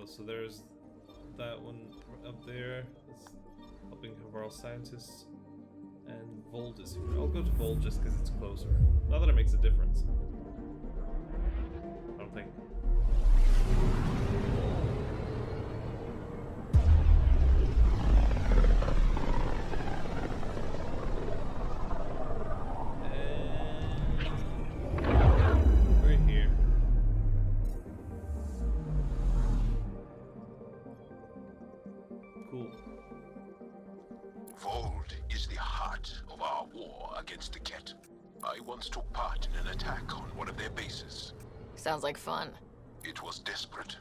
Oh, so there's that one up there. That's helping Havarl scientists. And Vold is here. I'll go to Vold just because it's closer. Not that it makes a difference. I don't think. Vold is the heart of our war against the Ket. I once took part in an attack on one of their bases. Sounds like fun. It was desperate.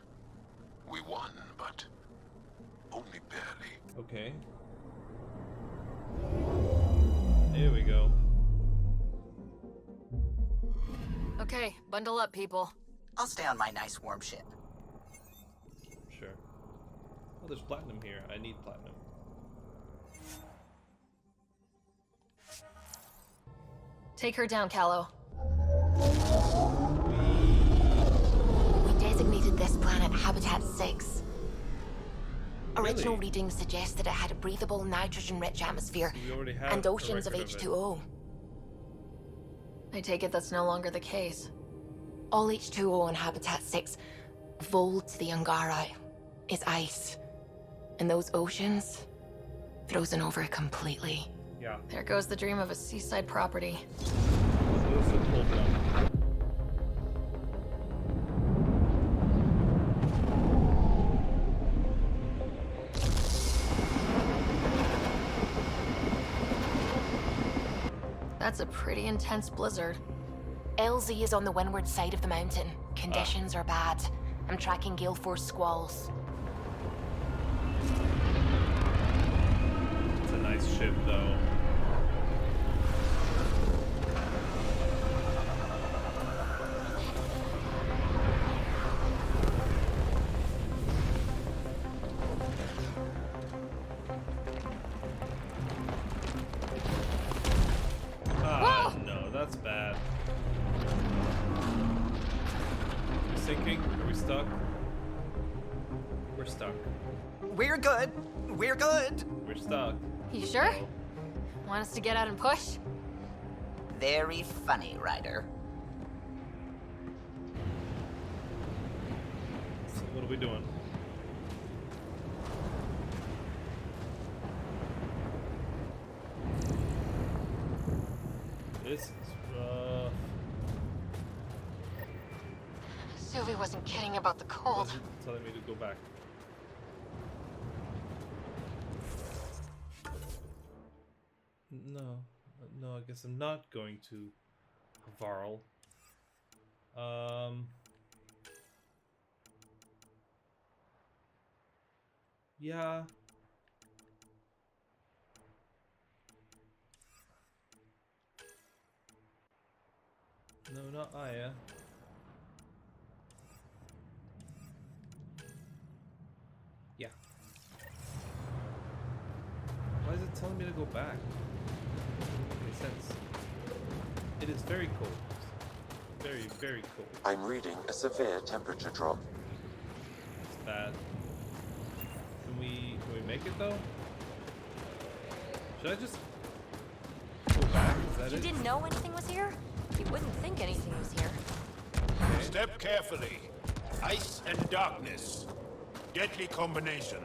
We won, but only barely. Okay. Here we go. Okay, bundle up, people. I'll stay on my nice warm ship. Sure. Oh, there's platinum here. I need platinum. Take her down, Callow. We designated this planet Habitat 6. Original Really? readings suggest that it had a breathable, nitrogen-rich atmosphere We already have and a oceans of record it. H2O. I take it that's no longer the case. All H2O on Habitat 6, Vold to the Ungarai, is ice. And those oceans, frozen over completely. Yeah. There goes the dream of a seaside property. So this is pulled down. That's a pretty intense blizzard. LZ is on the windward side of the mountain. Conditions are bad. I'm tracking gale force squalls. It's a nice ship, though. Ah, no, that's bad. We're sinking? Are we stuck? We're stuck. We're good. We're good. We're stuck. You sure? Want us to get out and push? Very funny, Ryder. So what are we doing? This is rough. Sylvie wasn't kidding about the cold. This is telling me to go back. No, no, I guess I'm not going to Varl. Yeah. No, not Aya. Yeah. Why is it telling me to go back? Doesn't make any sense. It is very cold. Very, very cold. I'm reading a severe temperature drop. It's bad. Can we make it though? Should I just go back? Is that You it? didn't know anything was here? You wouldn't think anything was here. Okay. Step carefully. Ice and darkness. Deadly combination.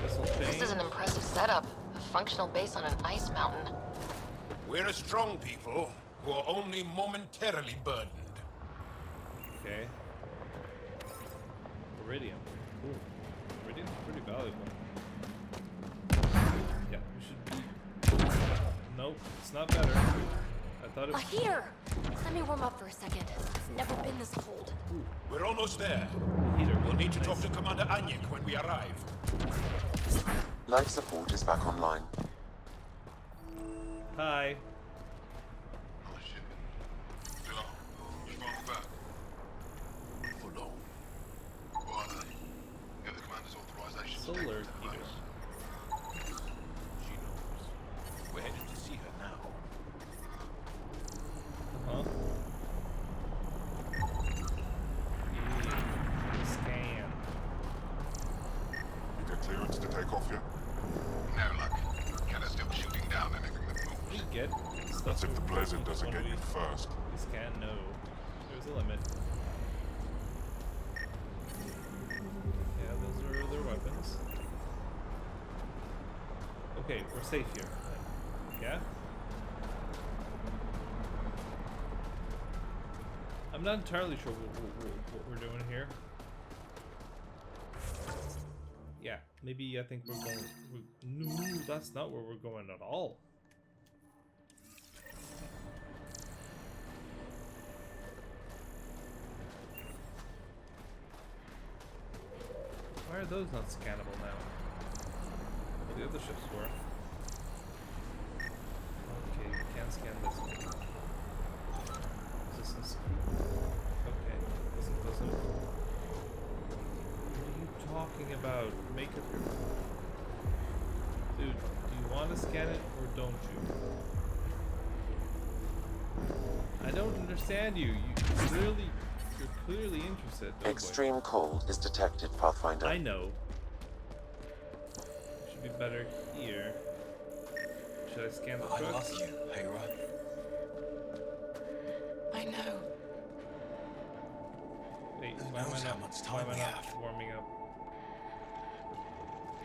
Missile This chain. is an impressive setup. A functional base on an ice mountain. We're a strong people who are only momentarily burdened. Okay. Iridium. Cool. Iridium's pretty valuable. Yeah, we should be... Nope, it's not better. I thought it A was... heater! Let me warm up for a second. It's never been this cold. We're almost there. Heater. We'll need to talk to Commander Anyik when we arrive. Life support is back online. Hi. Oh shit. Yeah, what's wrong with that? Hold on. Right then. Get the commander's authorization to take Solar them to the heater. base. She knows. We're headed to see her now. Huh? Scan. get stuff. That's if the blizzard each doesn't one get you first. we scan. No, there's a limit. Yeah, those are their weapons. Okay, we're safe here. Yeah? I'm not entirely sure what we're doing here. Yeah, maybe I think we're going... No, that's not where we're going at all. Why are those not scannable now? Well, the other ships were. Okay, we can't scan this one. Resistance. Okay, doesn't. What are you talking about? Make it. Dude, do you want to scan it or don't you? I don't understand you. You're clearly interested. Oh, Extreme cold is detected, Pathfinder. I know. Should be better here. Should I scan the I truck? love you, Hera. I know. Wait, Who why am I knows how not, much why time am I we not have? warming up?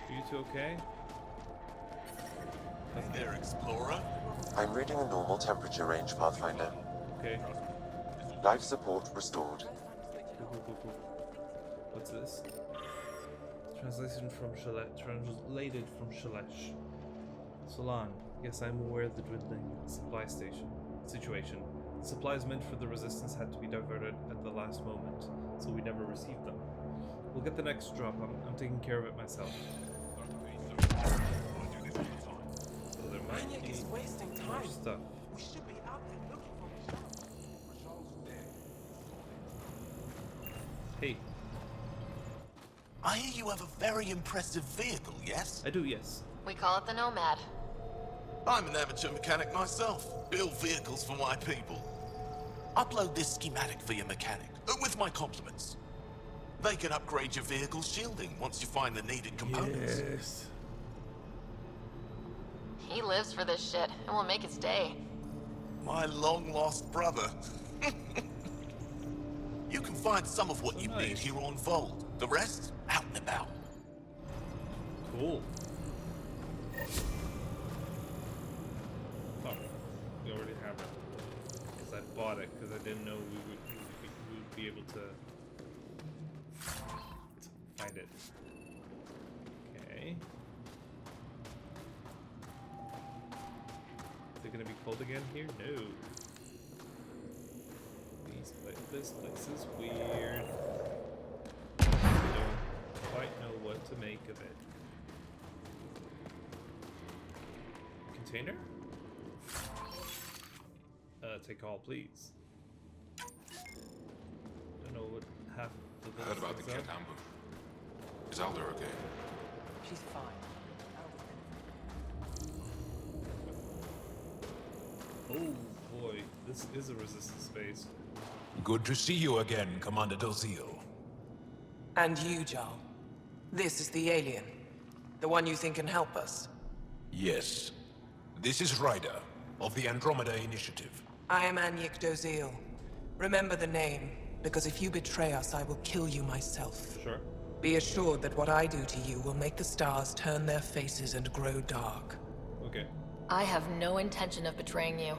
Are you two okay? Hey there, Explorer. I'm reading a normal temperature range, Pathfinder. Okay. Life support restored. Cool. What's this? Translated from Shalesh. Solan, yes, I'm aware of the dwindling supply situation. The supplies meant for the resistance had to be diverted at the last moment, so we never received them. We'll get the next drop. I'm taking care of it myself. So there might be more stuff. We should be out there looking for Hey, I hear you have a very impressive vehicle, yes? I do, yes. We call it the Nomad. I'm an amateur mechanic myself. Build vehicles for my people. Upload this schematic for your mechanic, with my compliments. They can upgrade your vehicle's shielding once you find the needed components. Yes. He lives for this shit, and will make his day. My long-lost brother. You can find some of what So you nice. need here on Vold. The rest, out and about. Cool. Oh, we already have it. Because I bought it, because I didn't know we would be able to find it. Okay. Is it gonna be cold again here? No. This place is weird. I don't quite know what to make of it. Container? Take all, please. Don't know what half of I heard about the things Ket are. Amber. Is Alder okay? She's fine. Oh boy, this is a resistance space. Good to see you again, Commander Dozil. And you, Jarl. This is the alien. The one you think can help us. Yes. This is Ryder, of the Andromeda Initiative. I am Anyik Dozil. Remember the name, because if you betray us, I will kill you myself. Sure. Be assured that what I do to you will make the stars turn their faces and grow dark. Okay. I have no intention of betraying you.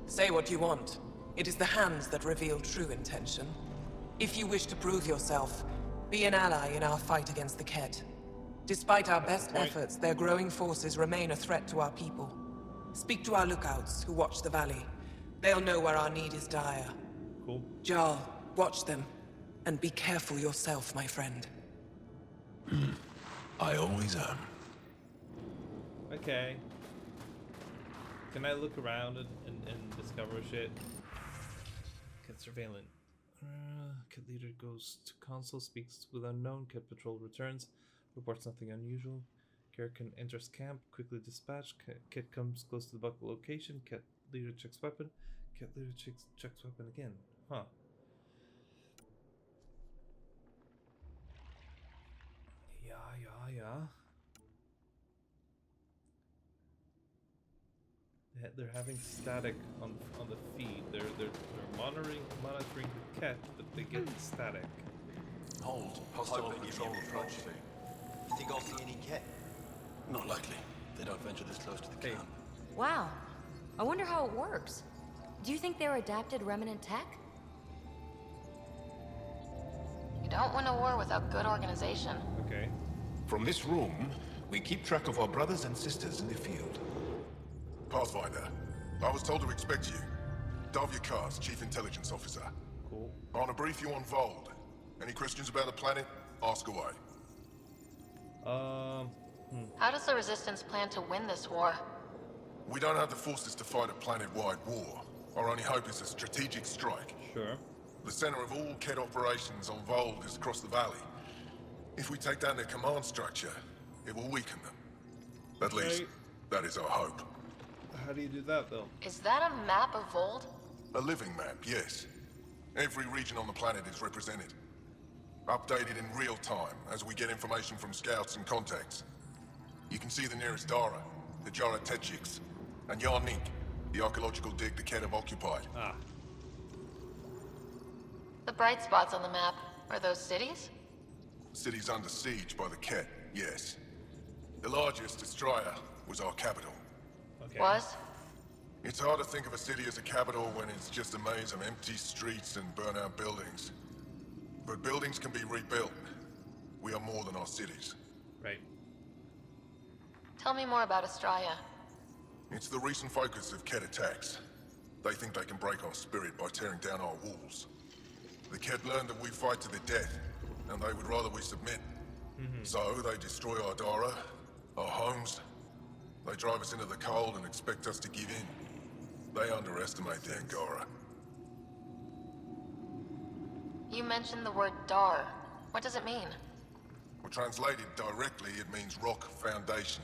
Say what you want. It is the hands that reveal true intention. If you wish to prove yourself, be an ally in our fight against the Ket. Despite our best efforts, their growing forces remain a threat to our people. Speak to our lookouts, who watch the valley. They'll know where our need is dire. Cool. Jarl, watch them. And be careful yourself, my friend. I always am. Okay. Can I look around and discover shit? Ket surveillance. Ket leader goes to console, speaks with unknown. Ket patrol returns, reports nothing unusual. Garrican enters camp, quickly dispatched. Ket comes close to the buckle location. Ket leader checks weapon. Ket leader checks weapon again. Huh. Yeah. they're having static on the feed. They're monitoring the cat, but they get static. Hold. Hostile patrol approaching. You think I'll see any cat? Not likely. They don't venture this close to the camp. Wow. I wonder how it works. Do you think they're adapted remnant tech? You don't win a war without good organization. Okay. From this room, we keep track of our brothers and sisters in the field. Pathfinder, I was told to expect you. Davia Kars, Chief Intelligence Officer. Cool. I want to brief you on Vold. Any questions about the planet? Ask away. How does the Resistance plan to win this war? We don't have the forces to fight a planet-wide war. Our only hope is a strategic strike. Sure. The center of all Kett operations on Vold is across the valley. If we take down their command structure, it will weaken them. At least, that is our hope. How do you do that, though? Is that a map of Vold? A living map, yes. Every region on the planet is represented. Updated in real time as we get information from scouts and contacts. You can see the nearest Dara, the Jara Tetchiks, and Yarnik, the archaeological dig the Kett have occupied. Ah. The bright spots on the map, are those cities? Cities under siege by the Kett, yes. The largest, Estraya, was our capital. Okay. Was? It's hard to think of a city as a capital when it's just a maze of empty streets and burnt-out buildings. But buildings can be rebuilt. We are more than our cities. Right. Tell me more about Estraya. It's the recent focus of Kett attacks. They think they can break our spirit by tearing down our walls. The Kett learned that we fight to the death, and they would rather we submit. So they destroy our Dara, our homes. They drive us into the cold and expect us to give in. They underestimate the Angara. You mentioned the word Dar. What does it mean? Well, translated directly, it means rock foundation.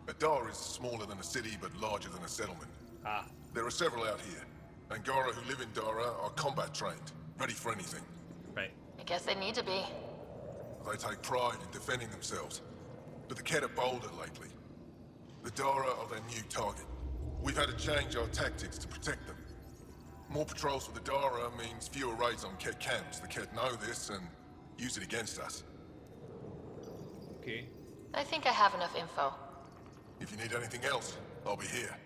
A Dar is smaller than a city, but larger than a settlement. Ah. There are several out here. Angara who live in Dara are combat trained, ready for anything. Right. I guess they need to be. They take pride in defending themselves. But the Kett are bolder lately. The Dara are their new target. We've had to change our tactics to protect them. More patrols for the Dara means fewer raids on Kett camps. The Kett know this and use it against us. Okay. I think I have enough info. If you need anything else, I'll be here.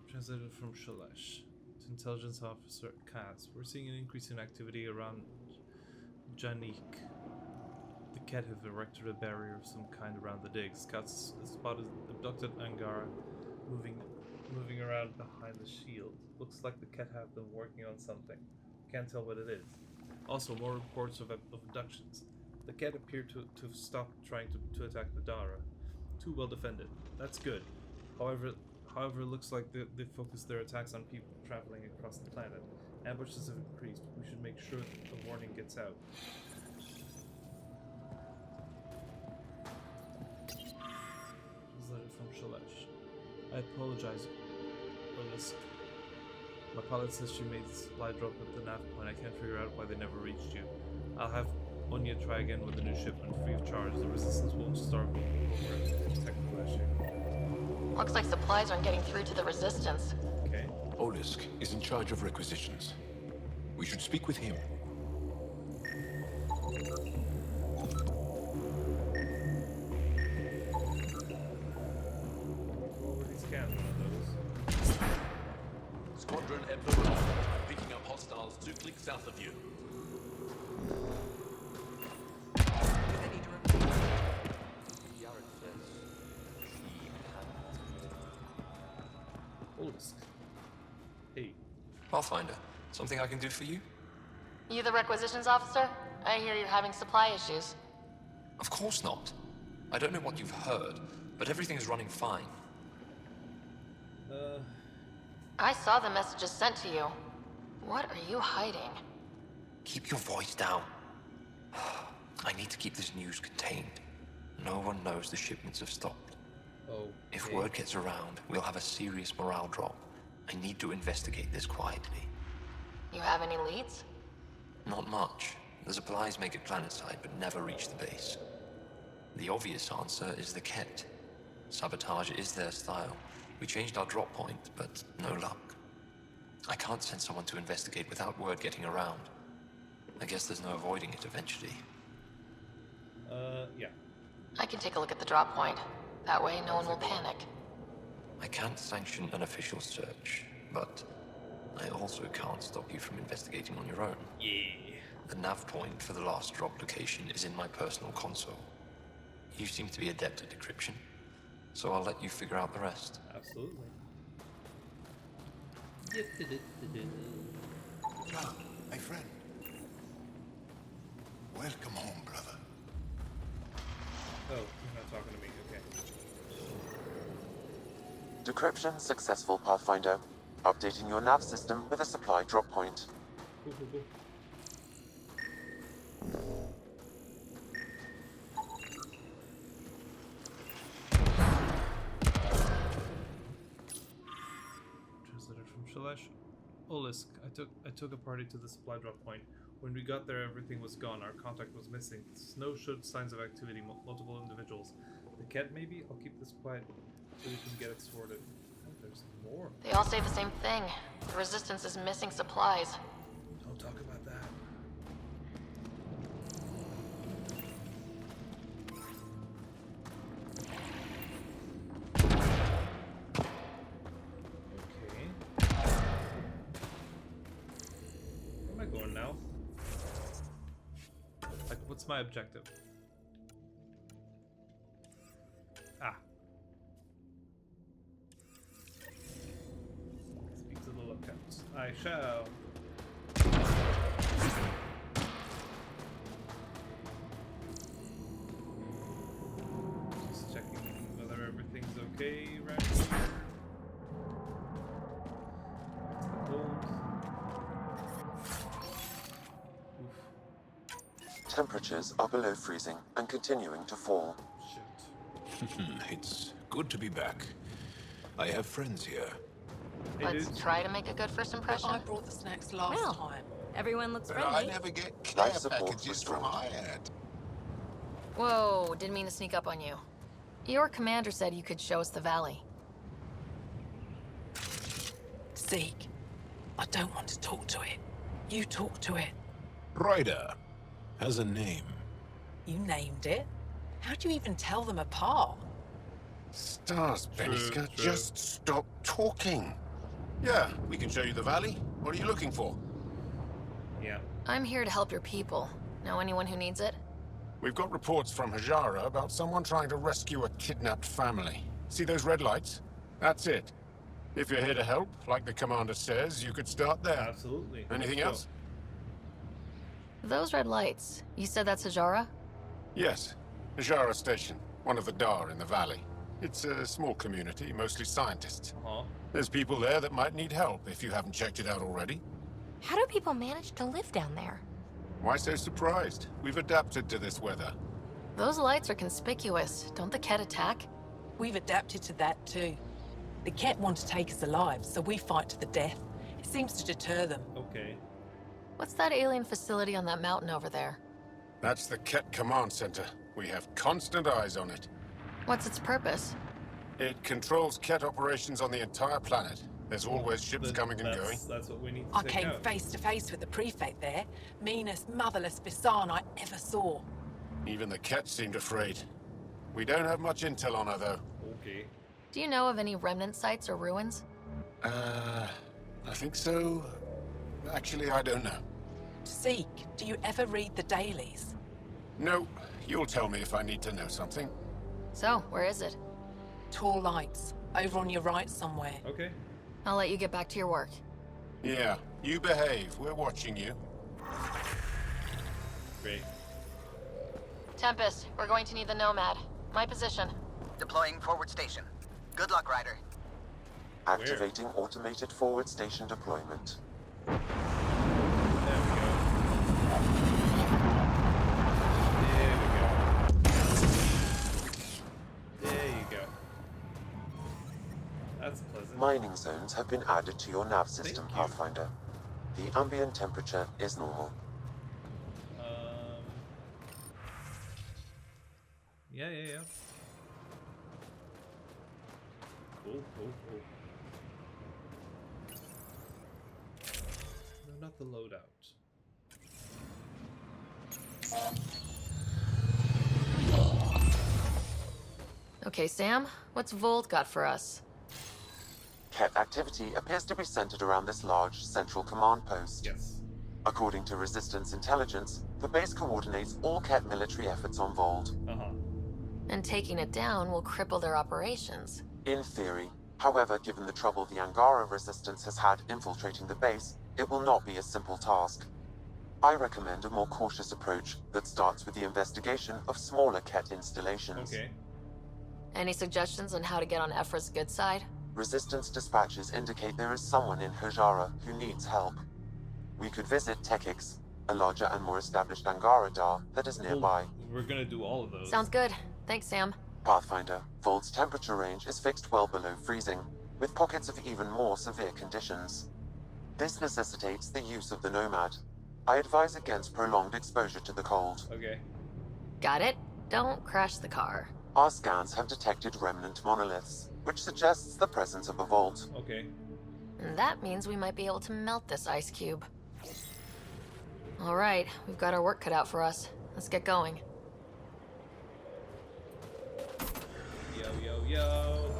Translated from Shalash to Intelligence Officer Kaz. We're seeing an increase in activity around Janik. The Kett have erected a barrier of some kind around the dig. Scouts spotted abducted Angara moving around behind the shield. Looks like the Kett have been working on something. Can't tell what it is. Also, more reports of abductions. The Kett appear to have stopped trying to attack the Dara. Too well defended. That's good. However, it looks like they focus their attacks on people traveling across the planet. Ambushes have increased. We should make sure that the warning gets out. Translated from Shalesh. I apologize, Olisk. My pilot says she made the supply drop at the nav point. I can't figure out why they never reached you. I'll have Onya try again with the new shipment, free of charge. The resistance won't starve over a technical issue. Looks like supplies aren't getting through to the Resistance. Okay. Olisk is in charge of requisitions. We should speak with him. Already scanned one of those. Squadron Emperor, picking up hostiles 2 clicks south of you. Olisk. Hey. Pathfinder, something I can do for you? You the requisitions officer? I hear you're having supply issues. Of course not. I don't know what you've heard, but everything's running fine. I saw the messages sent to you. What are you hiding? Keep your voice down. I need to keep this news contained. No one knows the shipments have stopped. Oh. If word gets around, we'll have a serious morale drop. I need to investigate this quietly. You have any leads? Not much. The supplies make it planetside, but never reach the base. The obvious answer is the Ket. Sabotage is their style. We changed our drop point, but no luck. I can't send someone to investigate without word getting around. I guess there's no avoiding it eventually. Yeah. I can take a look at the drop point. That way, no one will panic. I can't sanction an official search, but I also can't stop you from investigating on your own. Yeah. The nav point for the last drop location is in my personal console. You seem to be adept at decryption, so I'll let you figure out the rest. Absolutely. John, my friend. Welcome home, brother. Oh, he's not talking to me. Okay. Decryption successful, Pathfinder. Updating your nav system with a supply drop point. Cool, cool, cool. Translated from Shalash. Olisk, I took a party to the supply drop point. When we got there, everything was gone. Our contact was missing. Snow showed signs of activity, multiple individuals. The Ket, maybe? I'll keep this quiet so we can get it sorted. Oh, there's more. They all say the same thing. The Resistance is missing supplies. Don't talk about that. Okay. Where am I going now? Like, what's my objective? Ah. Speak to the lookouts. I shall. Just checking whether everything's okay right here. Back to the cold. Oof. Temperatures are below freezing and continuing to fall. Shit. It's good to be back. I have friends here. Hey, Let's dude. try to make a good first impression. I brought the snacks last Well, time. everyone looks But I friendly. never get Life care support packages from restored. IAD. Whoa, didn't mean to sneak up on you. Your commander said you could show us the valley. Zeke, I don't want to talk to it. You talk to it. Ryder has a name. You named it. How'd you even tell them apart? Stars, Beniska, true. just stop talking. Yeah, we can show you the valley. What are you looking for? Yeah. I'm here to help your people. Know anyone who needs it? We've got reports from Hajara about someone trying to rescue a kidnapped family. See those red lights? That's it. If you're here to help, like the commander says, you could start there. Absolutely. Anything Let's else? Those red lights. You said that's Hajara? Yes. Hajara Station, one of the Dar in the valley. It's a small community, mostly scientists. Uh-huh. There's people there that might need help if you haven't checked it out already. How do people manage to live down there? Why so surprised? We've adapted to this weather. Those lights are conspicuous. Don't the Ket attack? We've adapted to that too. The Ket want to take us alive, so we fight to the death. It seems to deter them. Okay. What's that alien facility on that mountain over there? That's the Ket Command Center. We have constant eyes on it. What's its purpose? It controls Ket operations on the entire planet. There's always ships Then coming and going. That's what we need to I take came out. face to face with the prefect there. Meanest, motherless Bisan I ever saw. Even the Ket seemed afraid. We don't have much intel on her, though. Okay. Do you know of any remnant sites or ruins? I think so. Actually, I don't know. Zeke, do you ever read the dailies? No, you'll tell me if I need to know something. So, where is it? Tall lights, over on your right somewhere. Okay. I'll let you get back to your work. Yeah, you behave. We're watching you. Great. Tempest, we're going to need the Nomad. My position. Deploying forward station. Good luck, Ryder. Activating automated forward station deployment. There we go. There you go. That's pleasant. Mining zones have been added to your nav system, Thank you. Pathfinder. The ambient temperature is normal. Yeah. Cool. No, not the loadout. Okay, Sam, what's Volt got for us? Ket activity appears to be centered around this large central command post. Yes. According to Resistance intelligence, the base coordinates all Ket military efforts on Vold. And taking it down will cripple their operations. In theory. However, given the trouble the Angara Resistance has had infiltrating the base, it will not be a simple task. I recommend a more cautious approach that starts with the investigation of smaller Ket installations. Okay. Any suggestions on how to get on Ephra's good side? Resistance dispatches indicate there is someone in Hajara who needs help. We could visit Tekix, a larger and more established Angara Dar that is nearby. We're gonna do all of those. Sounds good. Thanks, Sam. Pathfinder, Vold's temperature range is fixed well below freezing, with pockets of even more severe conditions. This necessitates the use of the Nomad. I advise against prolonged exposure to the cold. Okay. Got it. Don't crash the car. Our scans have detected remnant monoliths, which suggests the presence of a vault. Okay. And that means we might be able to melt this ice cube. All right, we've got our work cut out for us. Let's get going. Yo.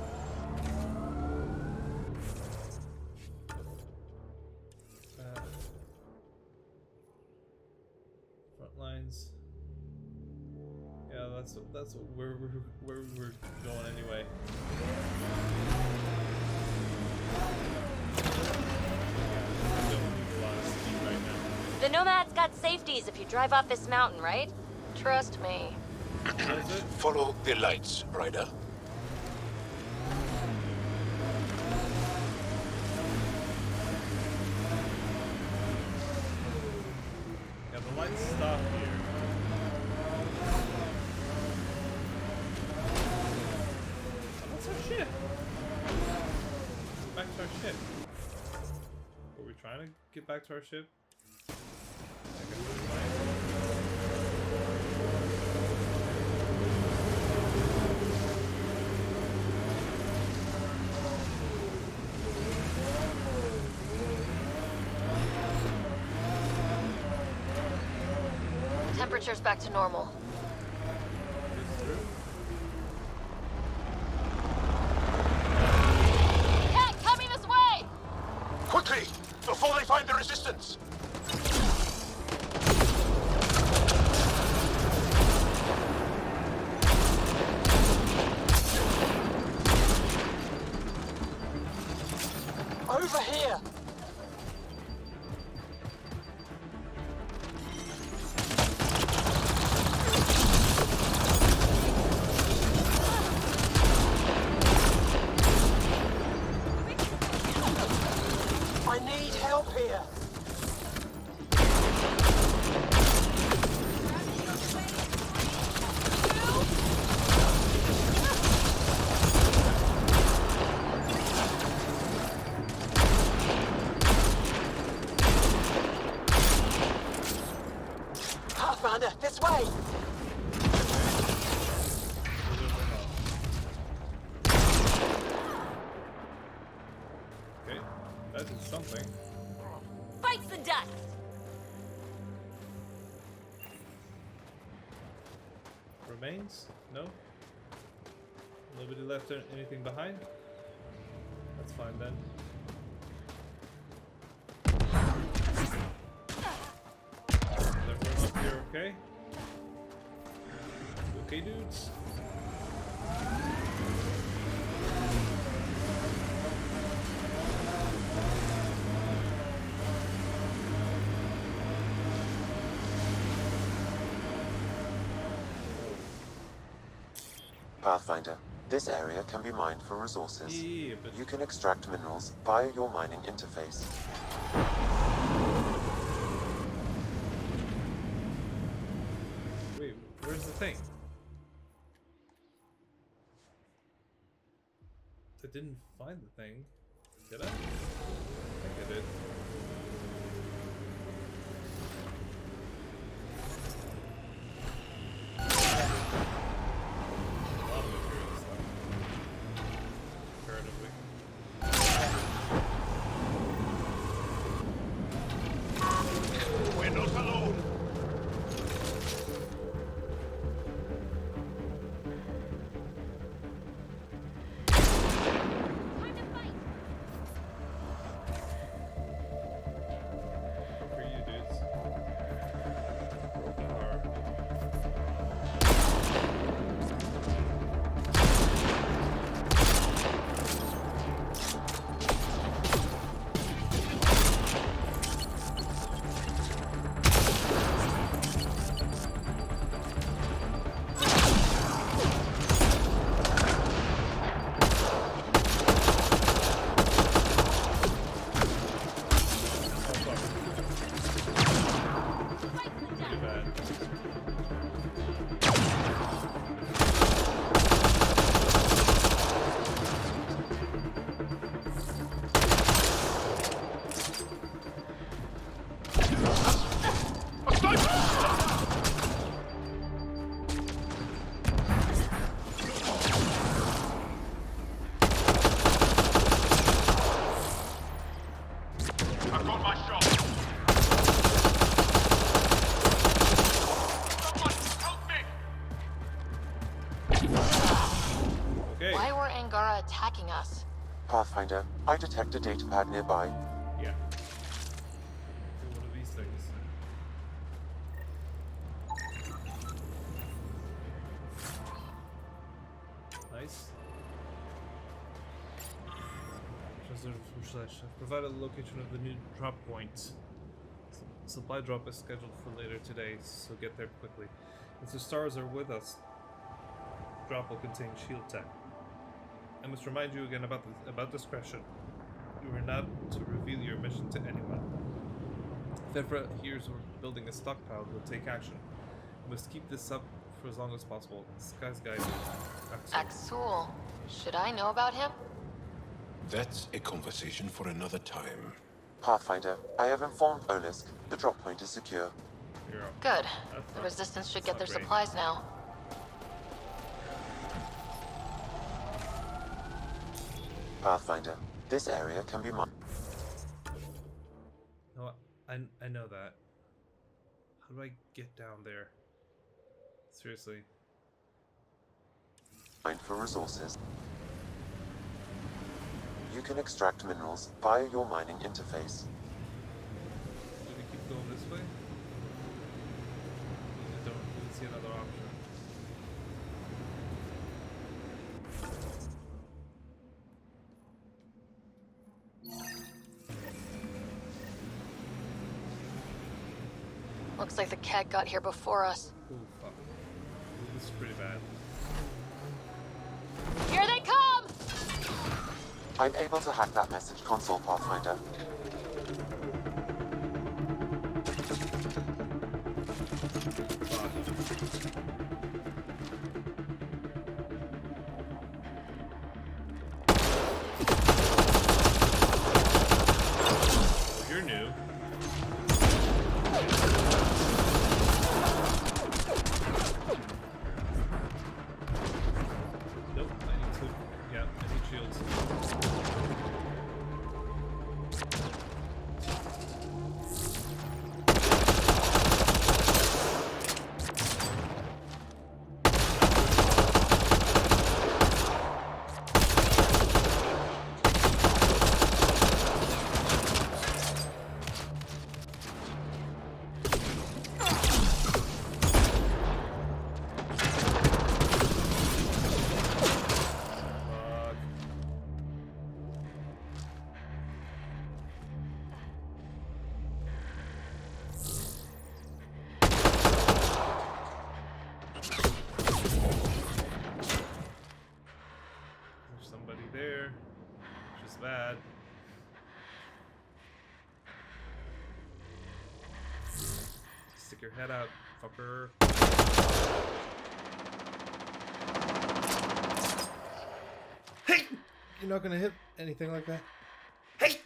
Front lines. Yeah, that's where we're going anyway. The Nomad's got safeties if you drive off this mountain, right? Trust me. Follow the lights, Ryder. Yeah, the lights stop here. Oh, that's our ship. Go back to our ship. Were we trying to get back to our ship? Temperature's back to normal. Cat, coming this way! Quickly, before they find the resistance! Over here! I need help here! Pathfinder, this way! Okay, that is something. Bites the dust! Remains? No? Nobody left anything behind? That's fine then. Is everyone up here okay? Okay, dudes? Pathfinder, this area can be mined for resources. Yeah, but you can extract minerals via your mining interface. wait, where's the thing? I didn't find the thing. Did I? I think I did. Okay. Why were Angara attacking us? Pathfinder, I detect a datapad nearby. Yeah. One of these things. Nice. I've provided the location of the new drop point. Supply drop is scheduled for later today, so get there quickly. If the stars are with us, drop will contain shield tech. I must remind you again about discretion. You are not to reveal your mission to anyone. If ever hears we're building a stockpile, we'll take action. We must keep this up for as long as possible. Sky's guide. Axul. Should I know about him? That's a conversation for another time. Pathfinder, I have informed Olisk. The drop point is secure. Good. The Resistance should get their supplies now. Pathfinder, this area can be mined. No, I know that. How do I get down there? Seriously. Mine for resources. You can extract minerals via your mining interface. Do we keep going this way? I don't really see another option. Looks like the cat got here before us. Oh fuck. Ooh, this is pretty bad. Here they come! I'm able to hack that message console, Pathfinder. Oh, you're new. Nope, I need to. Yeah, I need shields. There's somebody there, which is bad. Stick your head out, fucker. Hey! You're not gonna hit anything like that. Hey!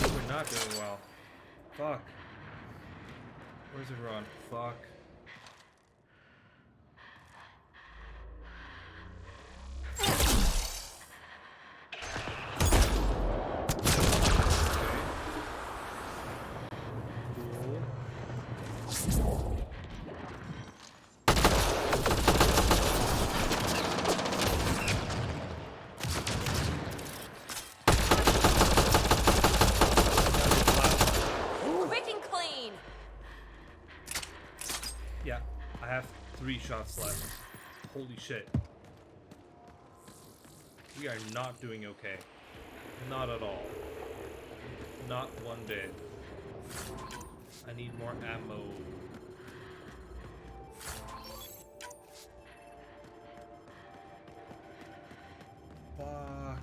We're not doing well. Fuck. Where's everyone? Fuck. Quick and clean! Yeah, I have 3 shots left. Holy shit. We are not doing okay. Not at all. Not one bit. I need more ammo. Fuck.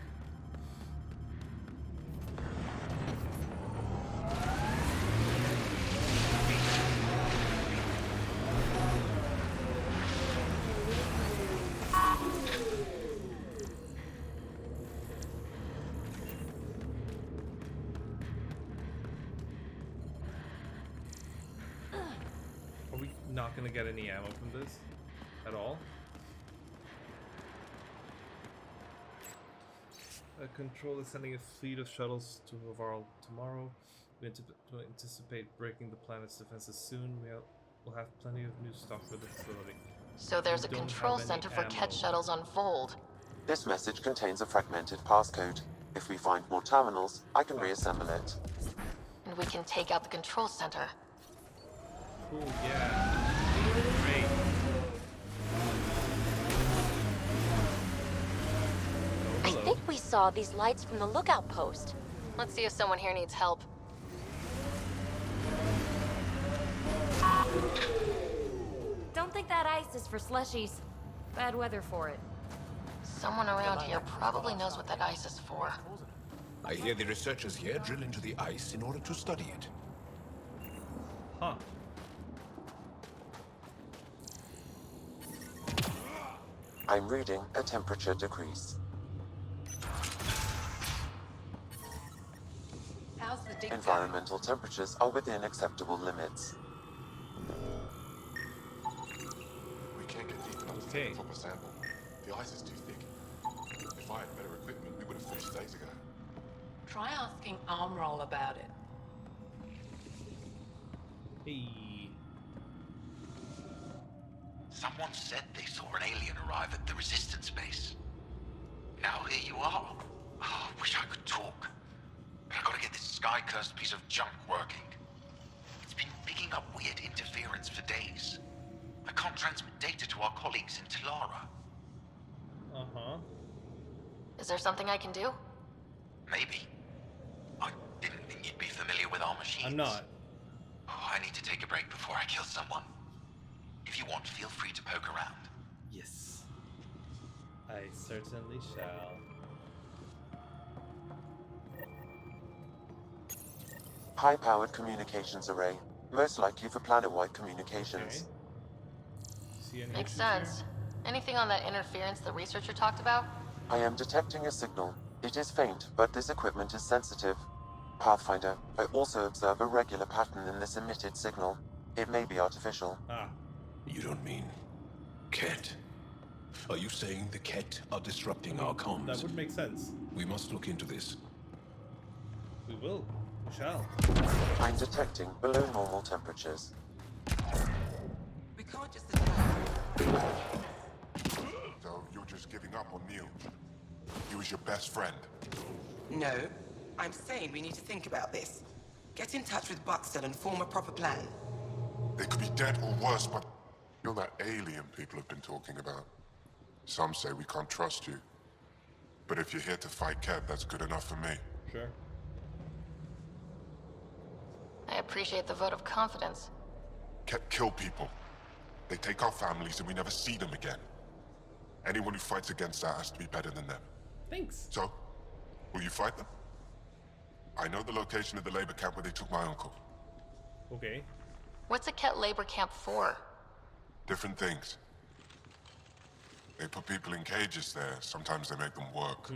Are we not gonna get any ammo from this at all? Control is sending a fleet of shuttles to Hovarl tomorrow. We anticipate breaking the planet's defenses soon. We'll have plenty of new stock for the facility. So there's a We don't control have any center for ammo. Ket shuttles on Vold. This message contains a fragmented passcode. If we find more terminals, I can reassemble it. And we can take out the control center. Cool, yeah. Great. I think we saw these lights from the lookout post. Let's see if someone here needs help. Don't think that ice is for slushies. Bad weather for it. Someone around here probably knows what that ice is for. I hear the researchers here drill into the ice in order to study it. Huh. I'm reading a temperature decrease. How's the dig Environmental temperatures are within acceptable limits. We can't get deep enough to take a proper sample. The ice is too thick. If I had better equipment, we would have finished days ago. Try asking Armroll about it. Hey. Someone said they saw an alien arrive at the Resistance base. Now here you are. Oh, I wish I could talk. But I gotta get this sky-cursed piece of junk working. It's been picking up weird interference for days. I can't transmit data to our colleagues in Tilara. Uh-huh. Is there something I can do? Maybe. I didn't think you'd be familiar with our machines. I'm not. Oh, I need to take a break before I kill someone. If you want, feel free to poke around. Yes. I certainly shall. High-powered communications array, most likely for planet-wide communications. See any Makes issues here? sense. Anything on that interference the researcher talked about? I am detecting a signal. It is faint, but this equipment is sensitive. Pathfinder, I also observe a regular pattern in this emitted signal. It may be artificial. Ah. You don't mean Ket? Are you saying the Ket are disrupting our comms? That would make sense. We must look into this. We will. We shall. I'm detecting below normal temperatures. We can't just So you're just giving up on Neil? He was your best friend. No. I'm saying we need to think about this. Get in touch with Buxton and form a proper plan. They could be dead or worse, but you're that alien people have been talking about. Some say we can't trust you. But if you're here to fight Kev, that's good enough for me. Sure. I appreciate the vote of confidence. Kev kill people. They take our families and we never see them again. Anyone who fights against that has to be better than them. Thanks. So, will you fight them? I know the location of the labor camp where they took my uncle. Okay. What's a Ket labor camp for? Different things. They put people in cages there. Sometimes they make them work.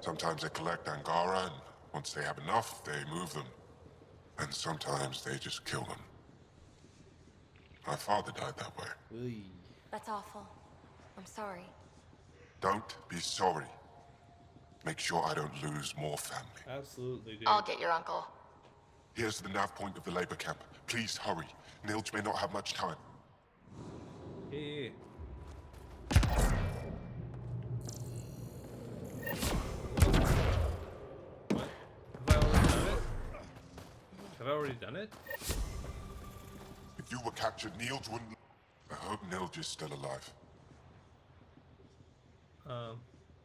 Sometimes they collect Angara, and once they have enough, they move them. And sometimes they just kill them. My father died that way. That's awful. I'm sorry. Don't be sorry. Make sure I don't lose more family. Absolutely, dude. I'll get your uncle. Here's the nav point of the labor camp. Please hurry. Nilj may not have much time. Yeah. What? Have I already done it? If you were captured, Nilj wouldn't... I hope Nilj is still alive.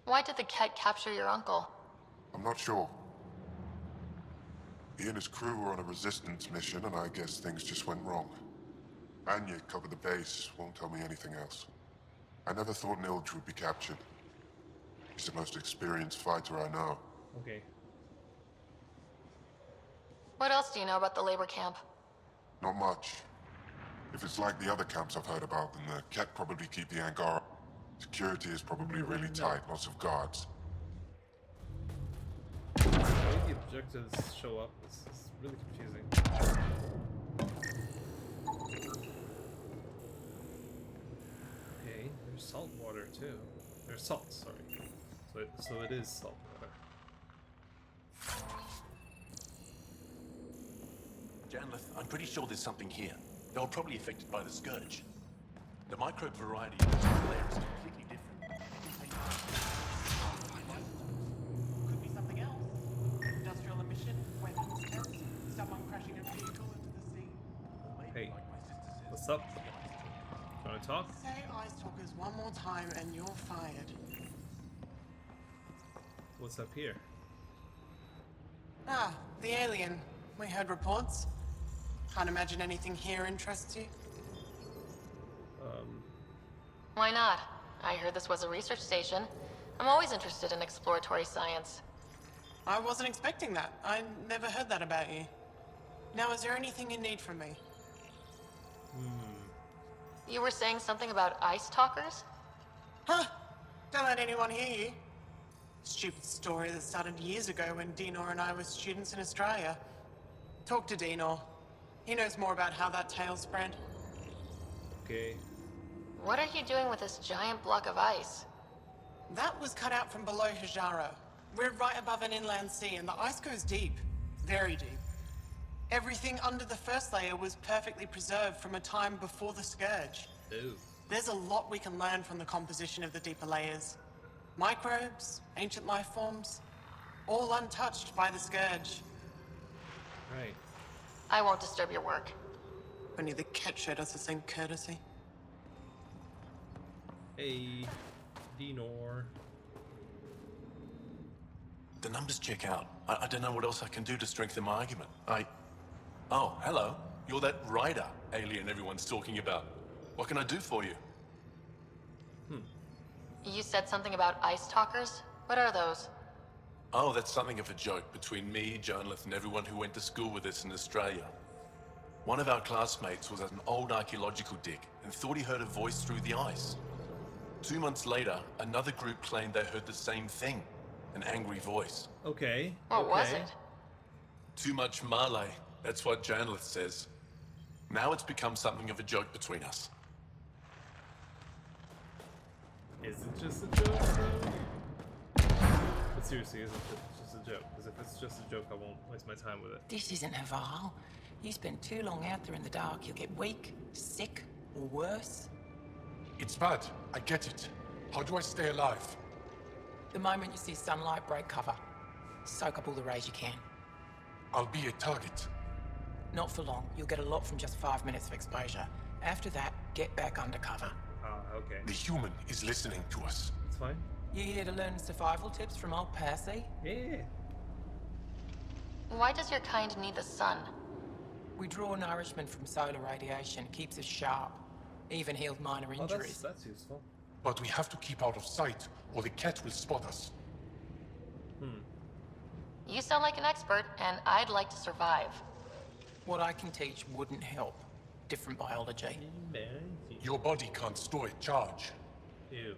Why did the Ket capture your uncle? I'm not sure. He and his crew were on a resistance mission, and I guess things just went wrong. Anya covered the base, won't tell me anything else. I never thought Nilj would be captured. He's the most experienced fighter I know. Okay. What else do you know about the labor camp? Not much. If it's like the other camps I've heard about, then the Ket probably keep the Angara. Security is probably really tight, lots of guards. The way the objectives show up is really confusing. Okay, there's salt water too. There's salt, sorry. So it is salt water. Janlith, I'm pretty sure there's something here. They were probably affected by the scourge. The microbe variety of the top layer is completely different. Could be something else. Industrial emission, weapons test, someone crashing a vehicle into the sea. Hey, what's up? Trying to talk? Say Ice Talkers one more time and you're fired. What's up here? Ah, the alien. We heard reports. Can't imagine anything here interests you. Why not? I heard this was a research station. I'm always interested in exploratory science. I wasn't expecting that. I never heard that about you. Now, is there anything you need from me? You were saying something about ice talkers? Huh? Don't let anyone hear you. Stupid story that started years ago when Dinor and I were students in Australia. Talk to Dinor. He knows more about how that tale spread. Okay. What are you doing with this giant block of ice? That was cut out from below Hijaro. We're right above an inland sea and the ice goes deep. Very deep. Everything under the first layer was perfectly preserved from a time before the Scourge. Ooh. There's a lot we can learn from the composition of the deeper layers. Microbes, ancient life forms, all untouched by the Scourge. Right. I won't disturb your work. Only the cat showed us the same courtesy. Hey, Dinor. The numbers check out. I don't know what else I can do to strengthen my argument. Oh, hello. You're that rider alien everyone's talking about. What can I do for you? You said something about ice talkers? What are those? Oh, that's something of a joke between me, Janlith, and everyone who went to school with us in Australia. One of our classmates was at an old archaeological dig and thought he heard a voice through the ice. 2 months later, another group claimed they heard the same thing, an angry voice. Okay. What was it? Too much Malay, that's what Janlith says. Now it's become something of a joke between us. Is it just a joke, though? But seriously, is it just a joke? Because if it's just a joke, I won't waste my time with it. This isn't Haval. You spend too long out there in the dark, you'll get weak, sick, or worse. It's bad. I get it. How do I stay alive? The moment you see sunlight, break cover. Soak up all the rays you can. I'll be a target. Not for long. You'll get a lot from just 5 minutes of exposure. After that, get back under cover. Okay. The human is listening to us. It's fine. You here to learn survival tips from old Percy? Yeah. Why does your kind need the sun? We draw nourishment from solar radiation. Keeps us sharp. Even heals minor injuries. That's useful. But we have to keep out of sight, or the cat will spot us. You sound like an expert, and I'd like to survive. What I can teach wouldn't help. Different biology. Your body can't store a charge. Ew.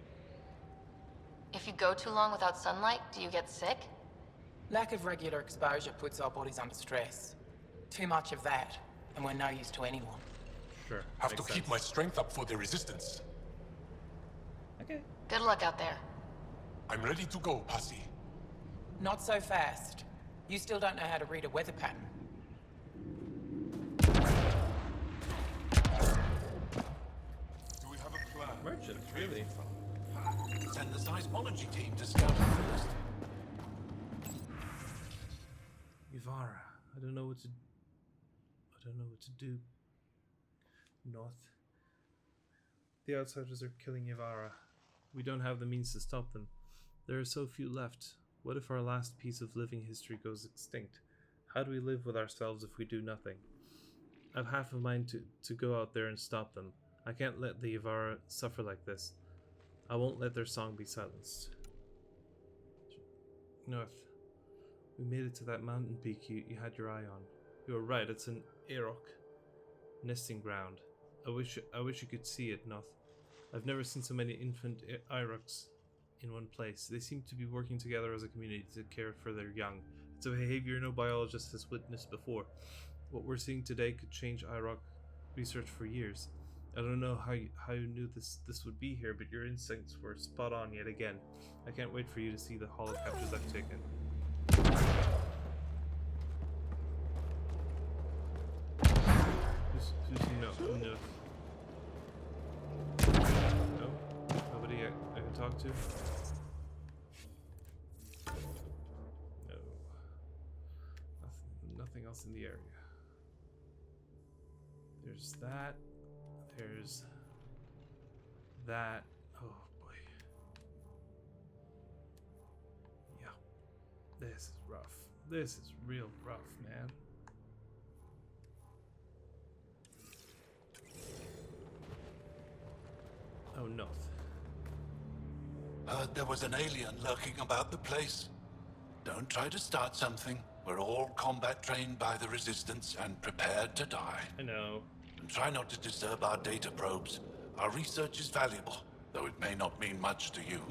If you go too long without sunlight, do you get sick? Lack of regular exposure puts our bodies under stress. Too much of that, and we're no use to anyone. Sure. Have to keep my strength up for the resistance. Okay. Good luck out there. I'm ready to go, Passy. Not so fast. You still don't know how to read a weather pattern. Do we have a plan? Merchant, really? Send the seismology team to scout first. Yvara, I don't know what to do. North. The outsiders are killing Yvara. We don't have the means to stop them. There are so few left. What if our last piece of living history goes extinct? How do we live with ourselves if we do nothing? I've half a mind to go out there and stop them. I can't let the Yvara suffer like this. I won't let their song be silenced. North. We made it to that mountain peak you had your eye on. You were right, it's an Aerok nesting ground. I wish you could see it, Noth. I've never seen so many infant Aeroks in one place. They seem to be working together as a community to care for their young. It's a behavior no biologist has witnessed before. What we're seeing today could change Aerok research for years. I don't know how you knew this would be here, but your instincts were spot on yet again. I can't wait for you to see the holocaptures I've taken. No. No? Nobody I can talk to? No. Nothing else in the area. There's that. There's that. Oh boy. Yeah. This is rough. This is real rough, man. Oh no. Heard there was an alien lurking about the place. Don't try to start something. We're all combat trained by the Resistance and prepared to die. I know. And try not to disturb our data probes. Our research is valuable, though it may not mean much to you.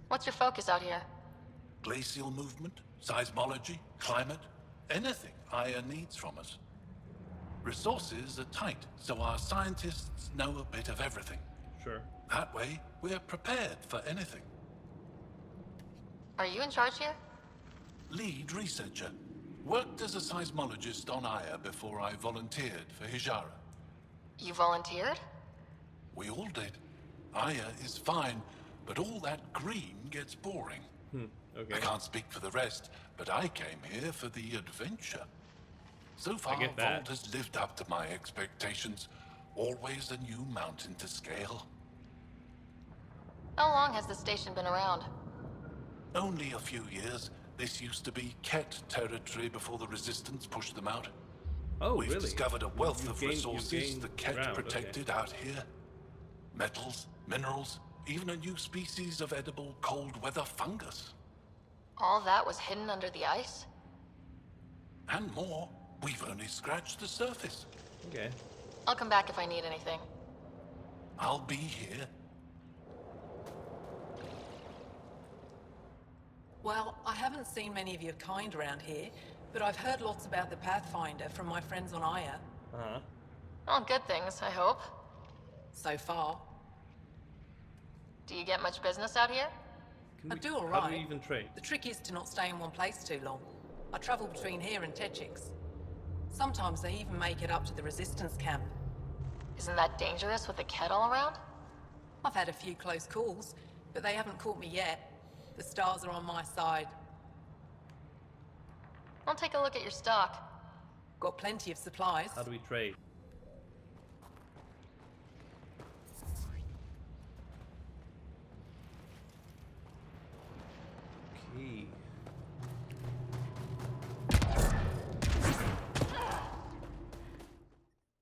What's your focus out here? Glacial movement, seismology, climate, anything Aya needs from us. Resources are tight, so our scientists know a bit of everything. Sure. That way, we're prepared for anything. Are you in charge here? Lead researcher. Worked as a seismologist on Aya before I volunteered for Hijara. You volunteered? We all did. Aya is fine, but all that green gets boring. Okay. I can't speak for the rest, but I came here for the adventure. So far, get that. Vault has lived up to my expectations. Always a new mountain to scale. How long has this station been around? Only a few years. This used to be Ket territory before the Resistance pushed them out. Oh, We've really? discovered a wealth You've of gained- resources you've gained the Ket ground, protected out here. Metals, minerals, even a new species of edible cold weather fungus. All that was hidden under the ice? And more. We've only scratched the surface. Okay. I'll come back if I need anything. I'll be here. Well, I haven't seen many of your kind around here, but I've heard lots about the Pathfinder from my friends on Aya. Uh-huh. All good things, I hope. So far. Do you get much business out here? I do all How do we right. even trade? The trick is to not stay in one place too long. I travel between here and Techix. Sometimes they even make it up to the Resistance camp. Isn't that dangerous with the Ket all around? I've had a few close calls, but they haven't caught me yet. The stars are on my side. I'll take a look at your stock. Got plenty of supplies. How do we trade? Okay.